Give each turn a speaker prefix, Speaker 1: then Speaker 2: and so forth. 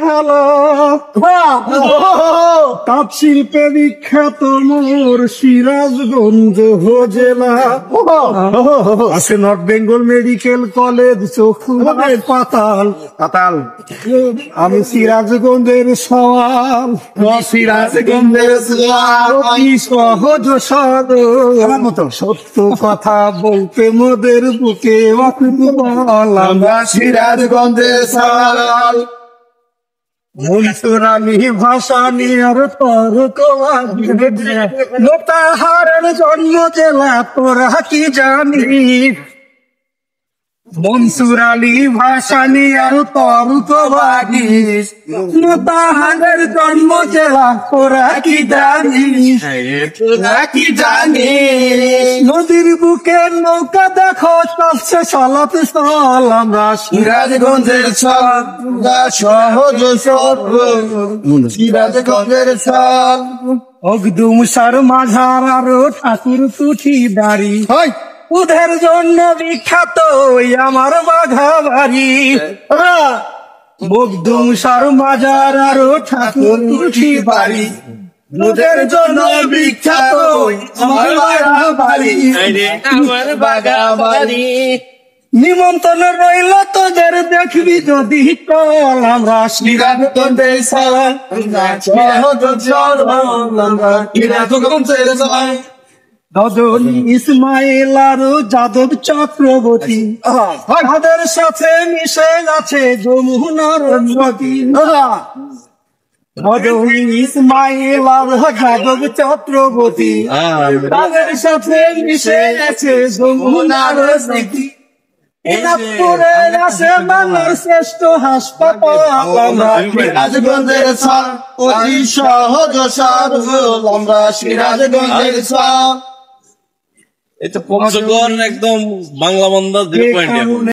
Speaker 1: hello তাঁত শিল্পে বিখ্যাত মোর সিরাজগঞ্জ জেলা আছে নর্থ বেঙ্গল মেডিকেল কলেজ চক্ষুবাদ পাতাল পাতাল আমি সিরাজগঞ্জের সওয়াল সিরাজগঞ্জের সহজ সরল মতো সত্য কথা বলতে মোদের বুকে আমরা সিরাজগঞ্জের সওয়াল মনসুর আলী ভাষা নিয়ে তর্ক মোতাহারের জন্ম জেলা তোরা কি জানিস মনসুর আলী ভাষা নিয়ে তর্ক বাগিস মোতাহারের জন্ম জেলা তোরা কি জানিস তোরা কি জানিস নদীর বুকে নৌকা দেখো চলছে চলাতে চল আমরা সিরাজগঞ্জের সহজ সিরাজগঞ্জের অগদুম সার মাঝার আরো ঠাকুর তুঠি বাড়ি ওদের জন্য বিখ্যাত আমার বাঘা বাড়ি মগদুম সার মাজার আরো ঠাকুর তুঠি বাড়ি ওদের জন্য বিখ্যাত আমার বাঘা বাড়ি আমার বাঘা বাড়ি নিমন্ত্রণ রইল তোদের দেখবি যদি কল আমরা সিরাজগঞ্জের রজনী ইসমাইল আর যাদব চক্রবর্তী তাদের সাথে মিশে আছে যমুনার নদী রজনী ইসমাইল আর যাদব চক্রবর্তী তাদের সাথে মিশে আছে যমুনার নদী এনাপুরের আছে বাংলার শ্রেষ্ঠ হাসপাতাল আমরা সিরাজগঞ্জের সহজ সরল আমরা সিরাজগঞ্জের
Speaker 2: এটা পঞ্চগড় একদম বাংলা বন্দর 2.0